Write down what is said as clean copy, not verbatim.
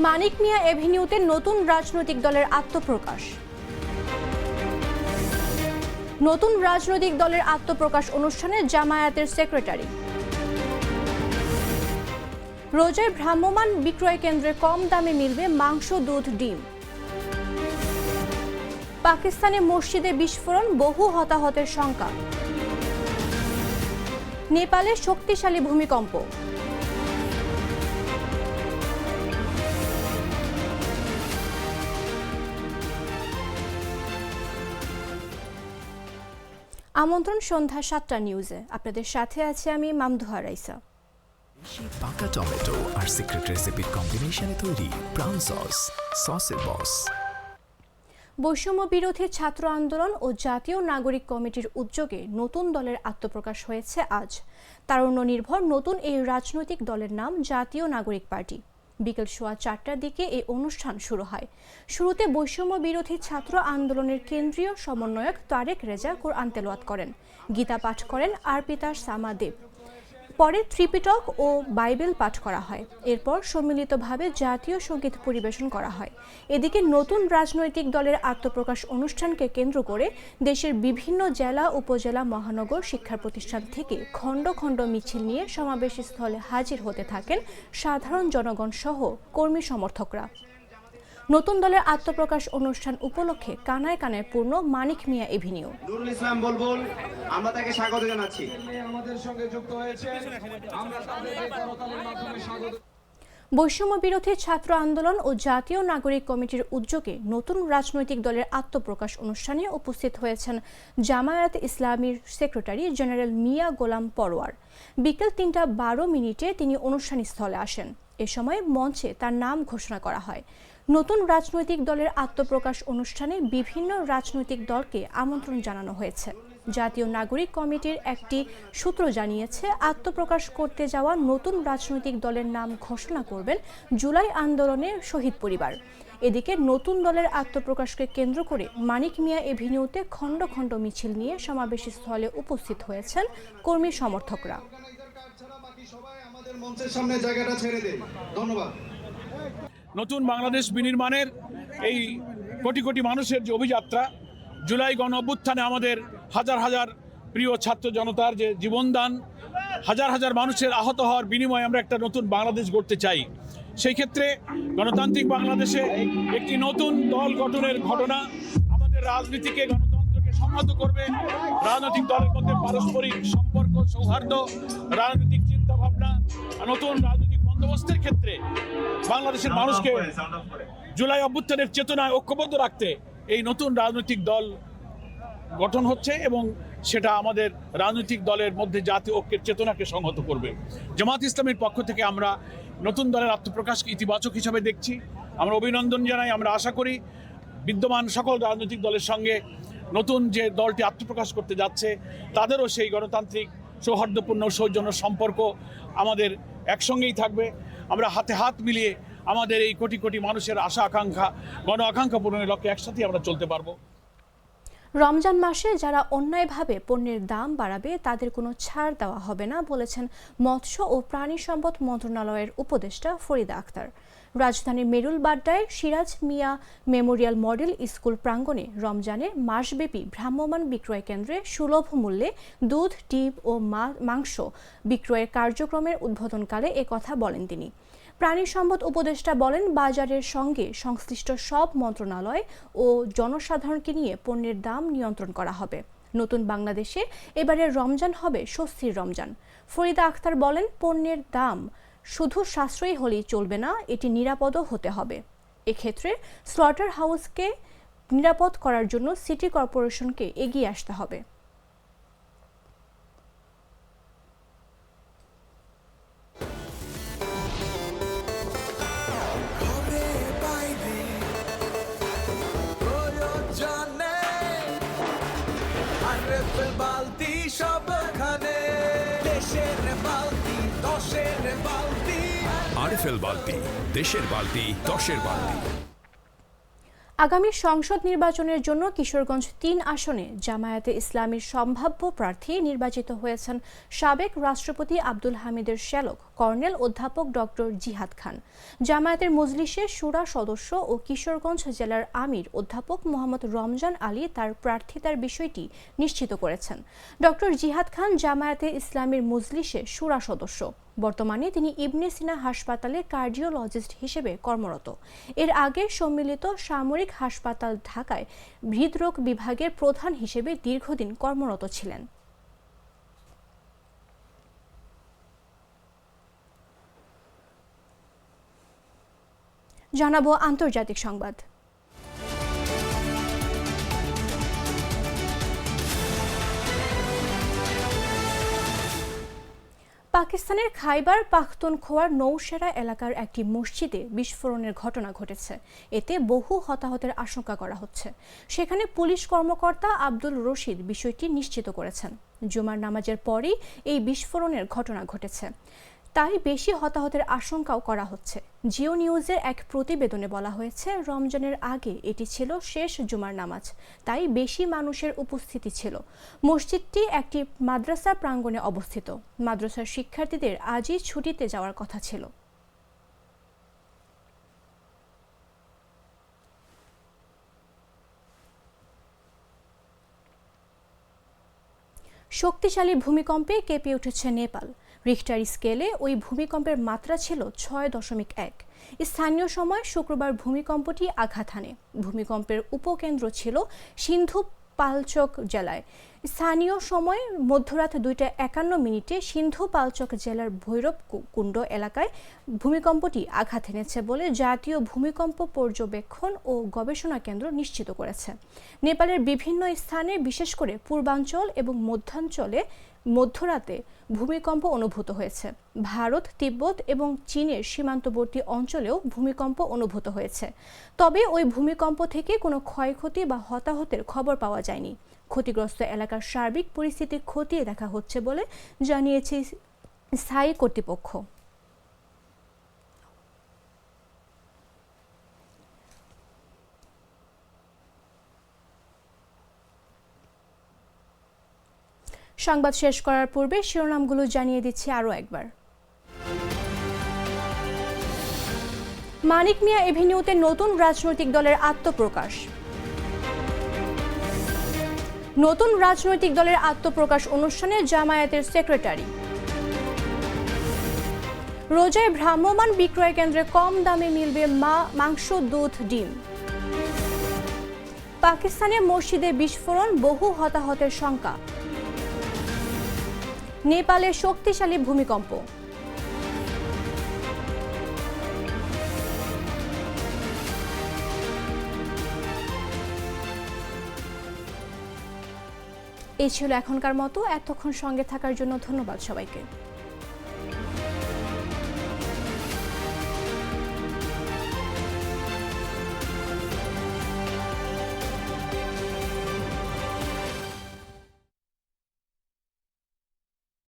মানিক মিয়া এভিনিউতে নতুন রাজনৈতিক দলের আত্মপ্রকাশ। নতুন রাজনৈতিক দলের আত্মপ্রকাশ অনুষ্ঠানে জামায়াতের সেক্রেটারি। রোজায় ভ্রাম্যমাণ বিক্রয় কেন্দ্রে কম দামে মিলবে মাংস, দুধ, ডিম। পাকিস্তানে মসজিদে বিস্ফোরণ, বহু হতাহতের শঙ্কা। নেপালে শক্তিশালী ভূমিকম্প। আমন্ত্রণ সন্ধ্যা ৭টা নিউজে। আপনাদের সাথে আছে আমি মামদুহা রাইসা। পাকা টমেটো আর সিক্রেট রেসিপির কম্বিনেশনে তৈরি প্রাউন সসের বস। বৈষম্য বিরোধী ছাত্র আন্দোলন ও জাতীয় নাগরিক কমিটির উদ্যোগে নতুন দলের আত্মপ্রকাশ হয়েছে আজ। তারুণ্য নির্ভর নতুন এই রাজনৈতিক দলের নাম জাতীয় নাগরিক পার্টি। বিকেল 4:15টার দিকে এই অনুষ্ঠান শুরু হয়। শুরুতে বৈষম্য বিরোধী ছাত্র আন্দোলনের কেন্দ্রীয় সমন্বয়ক তারেক রেজা কোরআন তেলাওয়াত করেন, গীতা পাঠ করেন আরপিতা সামা দেব। পরে ত্রিপিটক ও বাইবেল পাঠ করা হয়। এরপর সম্মিলিতভাবে জাতীয় সঙ্গীত পরিবেশন করা হয়। এদিকে নতুন রাজনৈতিক দলের আত্মপ্রকাশ অনুষ্ঠানকে কেন্দ্র করে দেশের বিভিন্ন জেলা, উপজেলা, মহানগর শিক্ষা প্রতিষ্ঠান থেকে খণ্ড খণ্ড মিছিল নিয়ে সমাবেশ স্থলে হাজির হতে থাকেন সাধারণ জনগণ সহ কর্মী সমর্থকরা। নতুন দলের আত্মপ্রকাশ অনুষ্ঠান উপলক্ষে কানায় কানায় পূর্ণ মানিক মিয়া এভিনিউ। নুরুল ইসলাম বুলবুল, আমরা তাকে স্বাগত জানাচ্ছি। বৈষম্য বিরোধী ছাত্র আন্দোলন ও জাতীয় নাগরিক কমিটির উদ্যোগে নতুন রাজনৈতিক দলের আত্মপ্রকাশ অনুষ্ঠানে উপস্থিত হয়েছেন জামায়াত ইসলামীর সেক্রেটারি জেনারেল মিয়া গোলাম পরোয়ার। বিকেল 3:12 তিনি অনুষ্ঠান স্থলে আসেন। এ সময় মঞ্চে তার নাম ঘোষণা করা হয়। নতুন রাজনৈতিক দলের আত্মপ্রকাশ অনুষ্ঠানে বিভিন্ন রাজনৈতিক দলকে আমন্ত্রণ জানানো হয়েছে। জাতীয় নাগরিক কমিটির একটি সূত্র জানিয়েছে, আত্মপ্রকাশ করতে যাওয়া নতুন রাজনৈতিক দলের নাম ঘোষণা করবেন জুলাই আন্দোলনের শহীদ পরিবার। এদিকে নতুন দলের আত্মপ্রকাশকে কেন্দ্র করে মানিক মিয়া এভিনিউতে খণ্ড খণ্ড মিছিল নিয়ে সমাবেশ স্থলে উপস্থিত হয়েছেন কর্মী সমর্থকরা। নতুন বাংলাদেশ বিনির্মাণের এই কোটি কোটি মানুষের যে অভিযাত্রা, জুলাই গণ অভ্যুত্থানে আমাদের হাজার হাজার প্রিয় ছাত্র জনতার যে জীবনদান, হাজার হাজার মানুষের আহত হওয়ার বিনিময়ে আমরা একটা নতুন বাংলাদেশ গড়তে চাই। সেই ক্ষেত্রে গণতান্ত্রিক বাংলাদেশে একটি নতুন দল গঠনের ঘটনা আমাদের রাজনীতিকে, গণতন্ত্রকে সংহত করবে। রাজনৈতিক দলের মধ্যে পারস্পরিক সম্পর্ক, সৌহার্দ্য, রাজনৈতিক চিন্তাভাবনা, নতুন রাজনৈতিক বন্দোবস্তের ক্ষেত্রে বাংলাদেশের মানুষকে জুলাই অভ্যুত্থানের চেতনায় ঐক্যবদ্ধ রাখতে এই নতুন রাজনৈতিক দল গঠন হচ্ছে এবং সেটা আমাদের রাজনৈতিক দলের মধ্যে জাতীয় ঐক্যের চেতনাকে সংহত করবে। জামাত ইসলামের পক্ষ থেকে আমরা নতুন দলের আত্মপ্রকাশকে ইতিবাচক হিসাবে দেখছি। আমরা অভিনন্দন জানাই। আমরা আশা করি বিদ্যমান সকল রাজনৈতিক দলের সঙ্গে নতুন যে দলটি আত্মপ্রকাশ করতে যাচ্ছে তাদেরও সেই গণতান্ত্রিক সৌহার্দ্যপূর্ণ সৌজন্য সম্পর্ক আমাদের একসঙ্গেই থাকবে। আমরা হাতে হাত মিলিয়ে আমাদের এই কোটি কোটি মানুষের আশা আকাঙ্ক্ষা, গণ আকাঙ্ক্ষা পূরণের লক্ষ্যে একসাথেই আমরা চলতে পারবো। রমজান মাসে যারা অন্যায়ভাবে পণ্যের দাম বাড়াবে তাদের কোনো ছাড় দেওয়া হবে না বলেছেন মৎস্য ও প্রাণী সম্পদ মন্ত্রণালয়ের উপদেষ্টা ফরিদা আক্তার। রাজধানীর মেরুলবাড্ডায় Siraj Mia Memorial model school প্রাঙ্গণে রমজানের মাসব্যাপী ভ্রাম্যমাণ বিক্রয় কেন্দ্রে সুলভ মূল্যে দুধ, ডিম ও মাংস বিক্রয়ের কার্যক্রমের উদ্বোধনকালে একথা বলেন তিনি। প্রাণী সম্পদ উপদেষ্টা বলেন, বাজারের সঙ্গে সংশ্লিষ্ট সব মন্ত্রণালয় ও জনসাধারণকে নিয়ে পণ্যের দাম নিয়ন্ত্রণ করা হবে। নতুন বাংলাদেশে এবারের রমজান হবে স্বস্তির রমজান। ফরিদা আক্তার বলেন, পণ্যের দাম শুধু সাশ্রয়ী হলেই চলবে না, এটি নিরাপদও হতে হবে। এক্ষেত্রে স্লটার হাউসকে নিরাপদ করার জন্য সিটি কর্পোরেশনকে এগিয়ে আসতে হবে। আরএফএল বালতি, দেশের বালতি, দশের বালতি। আগামী সংসদ নির্বাচনের জন্য কিশোরগঞ্জ ৩ আসনে জামায়াতে ইসলামীর সম্ভাব্য প্রার্থী নির্বাচিত হয়েছেন সাবেক রাষ্ট্রপতি আব্দুল হামিদের শ্যালক কর্নেল অধ্যাপক ডক্টর জিহাদ খান। জামায়াতের মজলিসের শুরা সদস্য ও কিশোরগঞ্জ জেলার আমির অধ্যাপক মোহাম্মদ রমজান আলী তার প্রার্থিতার বিষয়টি নিশ্চিত করেছেন। ডক্টর জিহাদ খান জামায়াতে ইসলামীর মজলিসের শুরা সদস্য। বর্তমানে তিনি ইবনে সিনা হাসপাতালে কার্ডিওলজিস্ট হিসেবে কর্মরত। এর আগে সম্মিলিত সামরিক হাসপাতাল ঢাকায় হৃদরোগ বিভাগের প্রধান হিসেবে দীর্ঘদিন কর্মরত ছিলেন। জানাবো আন্তর্জাতিক সংবাদ। পাকিস্তানের খাইবার পাখতুনখোয়ার নৌশেরা এলাকার একটি মসজিদে বিস্ফোরণের ঘটনা ঘটেছে। এতে বহু হতাহতের আশঙ্কা করা হচ্ছে। সেখানে পুলিশ কর্মকর্তা আব্দুল রশিদ বিষয়টি নিশ্চিত করেছেন। জুমার নামাজের পরই এই বিস্ফোরণের ঘটনা ঘটেছে, তাই বেশি হতাহতের আশঙ্কাও করা হচ্ছে। জিও নিউজের এক প্রতিবেদনে বলা হয়েছে, রমজানের আগে এটি ছিল শেষ জুমার নামাজ, তাই বেশি মানুষের উপস্থিতি ছিল। মসজিদটি একটি মাদ্রাসা প্রাঙ্গণে অবস্থিত। মাদ্রাসার শিক্ষার্থীদের আজই ছুটিতে যাওয়ার কথা ছিল। শক্তিশালী ভূমিকম্পে কেঁপে উঠেছে নেপাল। রিখটার স্কেলে ওই ভূমিকম্পের মাত্রা ছিল 6.1। স্থানীয় সময় শুক্রবার ভূমিকম্পটি আঘাত হানে। ভূমিকম্পের উপকেন্দ্র ছিল সিন্ধু পালচক জেলায়। স্থানীয় সময় মধ্যরাত 2:51 সিন্ধু পালচক জেলার ভৈরব কুণ্ড এলাকায় ভূমিকম্পটি আঘাত এনেছে বলে জাতীয় ভূমিকম্প পর্যবেক্ষণ ও গবেষণা কেন্দ্র নিশ্চিত করেছে। নেপালের বিভিন্ন স্থানে, বিশেষ করে পূর্বাঞ্চল এবং মধ্যাঞ্চলে মধ্যরাতে ভূমিকম্প অনুভূত হয়েছে। ভারত, তিব্বত এবং চীনের সীমান্তবর্তী অঞ্চলেও ভূমিকম্প অনুভূত হয়েছে। তবে ওই ভূমিকম্প থেকে কোনো ক্ষয়ক্ষতি বা হতাহতের খবর পাওয়া যায়নি। ক্ষতিগ্রস্ত এলাকার সার্বিক পরিস্থিতি খতিয়ে দেখা হচ্ছে বলে জানিয়েছে স্থায়ী কর্তৃপক্ষ। সংবাদ শেষ করার পূর্বে শিরোনামগুলো জানিয়ে দিচ্ছি আরও একবার। মানিক মিয়া এভিনিউতে নতুন রাজনৈতিক দলের আত্মপ্রকাশ। নতুন রাজনৈতিক দলের আত্মপ্রকাশ অনুষ্ঠানে জামায়াতের সেক্রেটারি। রোজায় ভ্রাম্যমাণ বিক্রয় কেন্দ্রে কম দামে মিলবে মাংস, দুধ, ডিম। পাকিস্তানে মসজিদে বিস্ফোরণ, বহু হতাহতের শঙ্কা। নেপালে শক্তিশালী ভূমিকম্প। এই ছিল এখনকার মতো। এতক্ষণ সঙ্গে থাকার জন্য ধন্যবাদ সবাইকে।